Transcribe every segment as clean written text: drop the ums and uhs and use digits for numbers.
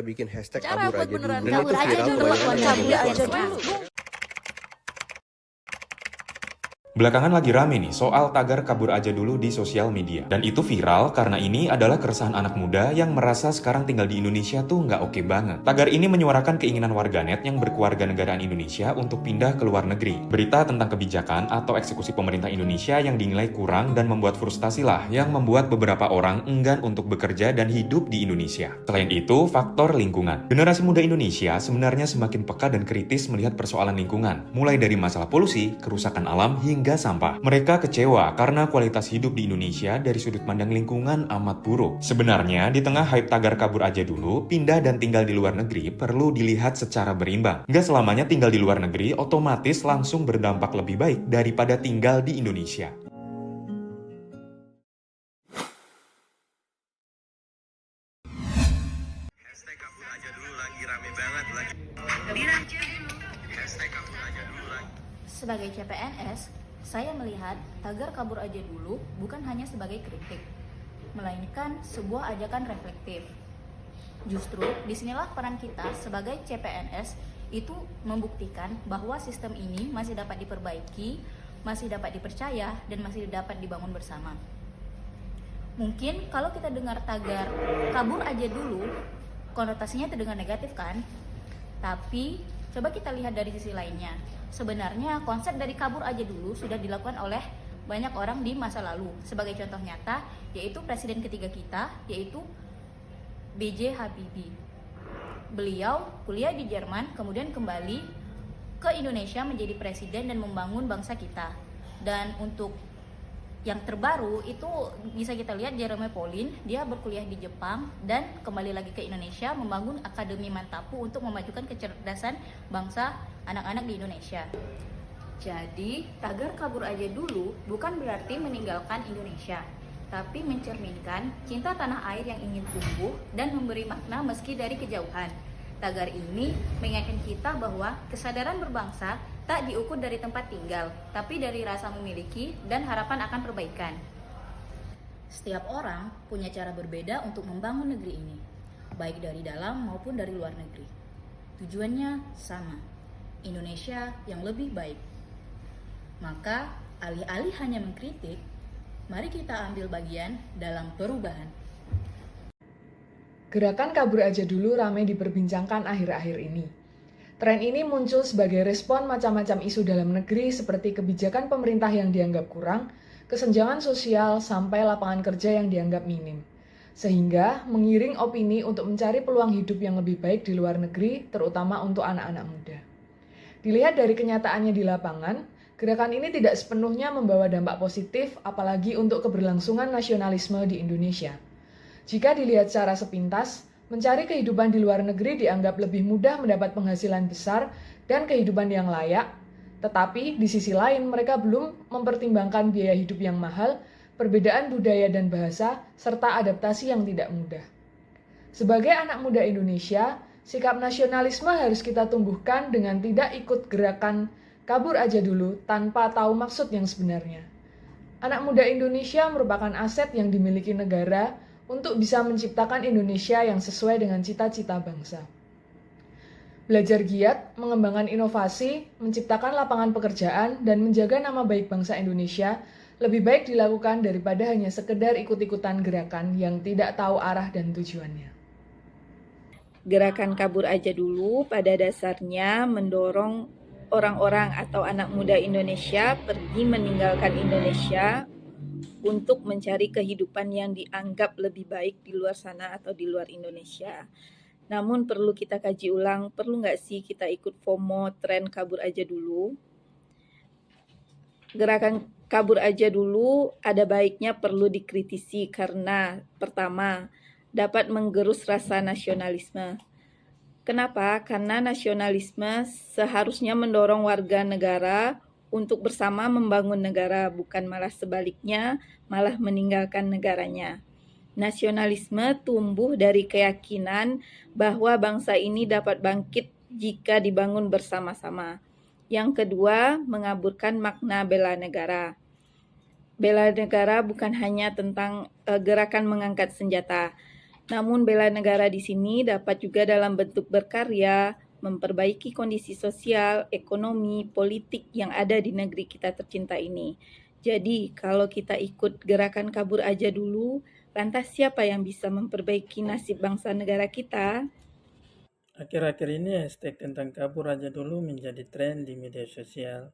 bikin hashtag Cara kabur buat aja beneran dulu. Dan kabur itu aja viral, dulu, kebanyakan yang kabur bikin aja itu. dulu. Belakangan lagi rame nih soal tagar kabur aja dulu di sosial media. Dan itu viral karena ini adalah keresahan anak muda yang merasa sekarang tinggal di Indonesia tuh nggak oke banget. Tagar ini menyuarakan keinginan warganet yang berkewarganegaraan Indonesia untuk pindah ke luar negeri. Berita tentang kebijakan atau eksekusi pemerintah Indonesia yang dinilai kurang dan membuat frustasi lah yang membuat beberapa orang enggan untuk bekerja dan hidup di Indonesia. Selain itu, faktor lingkungan. Generasi muda Indonesia sebenarnya semakin peka dan kritis melihat persoalan lingkungan, mulai dari masalah polusi, kerusakan alam, hingga sampah. Mereka kecewa karena kualitas hidup di Indonesia dari sudut pandang lingkungan amat buruk. Sebenarnya, di tengah hype tagar kabur aja dulu, pindah dan tinggal di luar negeri perlu dilihat secara berimbang. Nggak selamanya tinggal di luar negeri otomatis langsung berdampak lebih baik daripada tinggal di Indonesia. Hashtag kabur aja dulu lagi rame banget lagi. Hashtag kabur aja dulu lagi. Sebagai CPNS, saya melihat tagar kabur aja dulu bukan hanya sebagai kritik, melainkan sebuah ajakan reflektif. Justru disinilah peran kita sebagai CPNS itu membuktikan bahwa sistem ini masih dapat diperbaiki, masih dapat dipercaya, dan masih dapat dibangun bersama. Mungkin kalau kita dengar tagar kabur aja dulu, konotasinya terdengar negatif kan? Tapi coba kita lihat dari sisi lainnya. Sebenarnya konsep dari kabur aja dulu sudah dilakukan oleh banyak orang di masa lalu. Sebagai contoh nyata, yaitu presiden ketiga kita, yaitu B.J. Habibie. Beliau kuliah di Jerman, kemudian kembali ke Indonesia menjadi presiden dan membangun bangsa kita. Dan untuk yang terbaru itu bisa kita lihat Jerome Pauline, dia berkuliah di Jepang dan kembali lagi ke Indonesia membangun Akademi Mantapu untuk memajukan kecerdasan bangsa anak-anak di Indonesia. Jadi, tagar kabur aja dulu bukan berarti meninggalkan Indonesia, tapi mencerminkan cinta tanah air yang ingin tumbuh dan memberi makna meski dari kejauhan. Tagar ini mengingatkan kita bahwa kesadaran berbangsa tak diukur dari tempat tinggal, tapi dari rasa memiliki dan harapan akan perbaikan. Setiap orang punya cara berbeda untuk membangun negeri ini, baik dari dalam maupun dari luar negeri. Tujuannya sama, Indonesia yang lebih baik. Maka, alih-alih hanya mengkritik, mari kita ambil bagian dalam perubahan. Gerakan kabur aja dulu ramai diperbincangkan akhir-akhir ini. Tren ini muncul sebagai respon macam-macam isu dalam negeri seperti kebijakan pemerintah yang dianggap kurang, kesenjangan sosial, sampai lapangan kerja yang dianggap minim. Sehingga mengiring opini untuk mencari peluang hidup yang lebih baik di luar negeri, terutama untuk anak-anak muda. Dilihat dari kenyataannya di lapangan, gerakan ini tidak sepenuhnya membawa dampak positif, apalagi untuk keberlangsungan nasionalisme di Indonesia. Jika dilihat secara sepintas, mencari kehidupan di luar negeri dianggap lebih mudah mendapat penghasilan besar dan kehidupan yang layak, tetapi di sisi lain mereka belum mempertimbangkan biaya hidup yang mahal, perbedaan budaya dan bahasa, serta adaptasi yang tidak mudah. Sebagai anak muda Indonesia, sikap nasionalisme harus kita tumbuhkan dengan tidak ikut gerakan kabur aja dulu tanpa tahu maksud yang sebenarnya. Anak muda Indonesia merupakan aset yang dimiliki negara untuk bisa menciptakan Indonesia yang sesuai dengan cita-cita bangsa. Belajar giat, mengembangkan inovasi, menciptakan lapangan pekerjaan, dan menjaga nama baik bangsa Indonesia lebih baik dilakukan daripada hanya sekedar ikut-ikutan gerakan yang tidak tahu arah dan tujuannya. Gerakan kabur aja dulu pada dasarnya mendorong orang-orang atau anak muda Indonesia pergi meninggalkan Indonesia untuk mencari kehidupan yang dianggap lebih baik di luar sana atau di luar Indonesia. Namun perlu kita kaji ulang, perlu nggak sih kita ikut FOMO tren kabur aja dulu? Gerakan kabur aja dulu ada baiknya perlu dikritisi karena pertama, dapat menggerus rasa nasionalisme. Kenapa? Karena nasionalisme seharusnya mendorong warga negara untuk bersama membangun negara, bukan malah sebaliknya, malah meninggalkan negaranya. Nasionalisme tumbuh dari keyakinan bahwa bangsa ini dapat bangkit jika dibangun bersama-sama. Yang kedua, mengaburkan makna bela negara. Bela negara bukan hanya tentang gerakan mengangkat senjata. Namun bela negara di sini dapat juga dalam bentuk berkarya, memperbaiki kondisi sosial, ekonomi, politik yang ada di negeri kita tercinta ini. Jadi, kalau kita ikut gerakan kabur aja dulu, lantas siapa yang bisa memperbaiki nasib bangsa negara kita? Akhir-akhir ini hashtag tentang kabur aja dulu menjadi tren di media sosial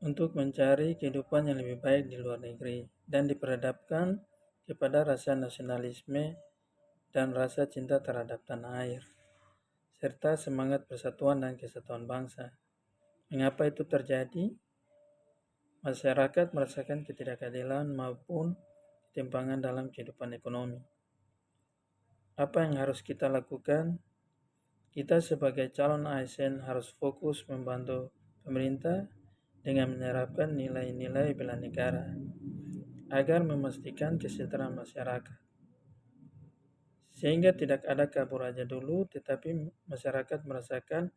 untuk mencari kehidupan yang lebih baik di luar negeri dan diperhadapkan kepada rasa nasionalisme dan rasa cinta terhadap tanah air, serta semangat persatuan dan kesatuan bangsa. Mengapa itu terjadi? Masyarakat merasakan ketidakadilan maupun ketimpangan dalam kehidupan ekonomi. Apa yang harus kita lakukan? Kita sebagai calon ASN harus fokus membantu pemerintah dengan menerapkan nilai-nilai bela negara agar memastikan kesejahteraan masyarakat. Sehingga tidak ada kabur aja dulu, tetapi masyarakat merasakan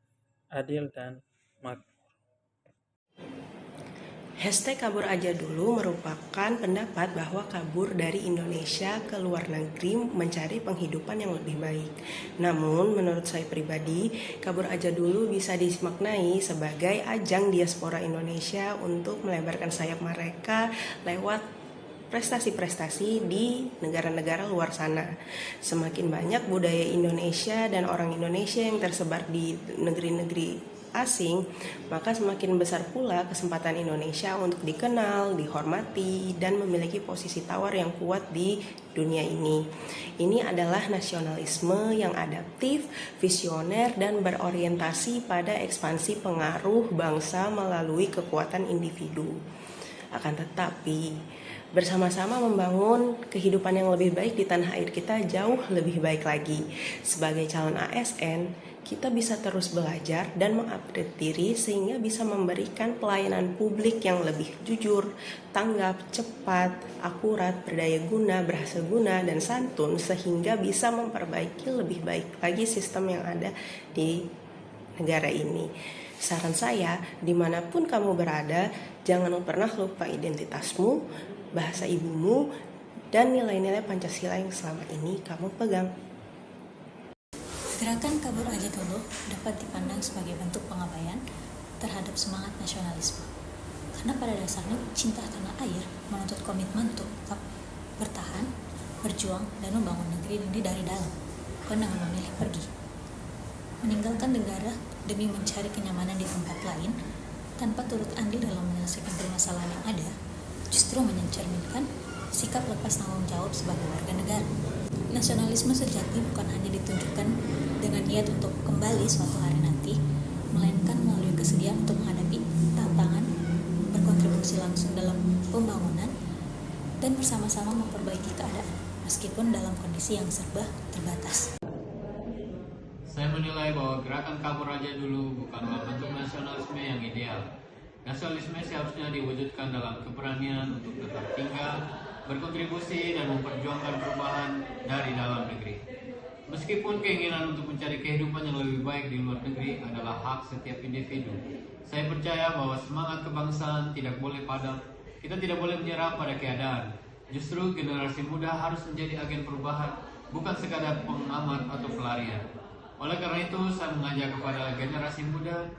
adil dan makmur. Hashtag kabur aja dulu merupakan pendapat bahwa kabur dari Indonesia ke luar negeri mencari penghidupan yang lebih baik. Namun menurut saya pribadi, kabur aja dulu bisa dimaknai sebagai ajang diaspora Indonesia untuk melebarkan sayap mereka lewat prestasi-prestasi di negara-negara luar sana. Semakin banyak budaya Indonesia dan orang Indonesia yang tersebar di negeri-negeri asing, maka semakin besar pula kesempatan Indonesia untuk dikenal, dihormati, dan memiliki posisi tawar yang kuat di dunia ini. Ini adalah nasionalisme yang adaptif, visioner, dan berorientasi pada ekspansi pengaruh bangsa melalui kekuatan individu. Akan tetapi, bersama-sama membangun kehidupan yang lebih baik di tanah air kita jauh lebih baik lagi. Sebagai calon ASN, kita bisa terus belajar dan mengupgrade diri sehingga bisa memberikan pelayanan publik yang lebih jujur, tanggap, cepat, akurat, berdaya guna, berhasil guna, dan santun sehingga bisa memperbaiki lebih baik lagi sistem yang ada di negara ini. Saran saya, dimanapun kamu berada, jangan pernah lupa identitasmu, bahasa ibumu, dan nilai-nilai Pancasila yang selama ini kamu pegang. Gerakan kabur aja dulu dapat dipandang sebagai bentuk pengabaian terhadap semangat nasionalisme. Karena pada dasarnya cinta tanah air menuntut komitmen untuk tetap bertahan, berjuang, dan membangun negeri ini dari dalam, bukan dengan memilih pergi. Meninggalkan negara demi mencari kenyamanan di tempat lain tanpa turut andil dalam menyelesaikan permasalahan yang ada, justru mencerminkan sikap lepas tanggung jawab sebagai warga negara. Nasionalisme sejati bukan hanya ditunjukkan dengan niat untuk kembali suatu hari nanti, melainkan melalui kesediaan untuk menghadapi tantangan, berkontribusi langsung dalam pembangunan, dan bersama-sama memperbaiki keadaan, meskipun dalam kondisi yang serba terbatas. Saya menilai bahwa gerakan kabur aja dulu bukanlah bentuk nasionalisme yang ideal. Nasionalisme seharusnya diwujudkan dalam keberanian untuk tetap tinggal, berkontribusi, dan memperjuangkan perubahan dari dalam negeri. Meskipun keinginan untuk mencari kehidupan yang lebih baik di luar negeri adalah hak setiap individu, saya percaya bahwa semangat kebangsaan tidak boleh padam. Kita tidak boleh menyerah pada keadaan. Justru generasi muda harus menjadi agen perubahan, bukan sekadar pengamat atau pelarian. Oleh karena itu, saya mengajak kepada generasi muda,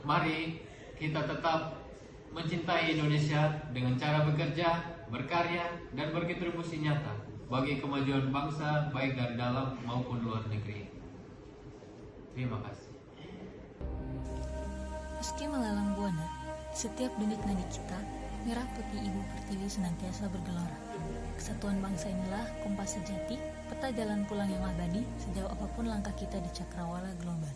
mari kita tetap mencintai Indonesia dengan cara bekerja, berkarya, dan berkontribusi nyata bagi kemajuan bangsa baik dari dalam maupun luar negeri. Terima kasih. Meski melalang buana, setiap denyut nadi kita, merah putih Ibu Pertiwi senantiasa bergelora. Kesatuan bangsa inilah kompas sejati, peta jalan pulang yang abadi sejauh apapun langkah kita di cakrawala global.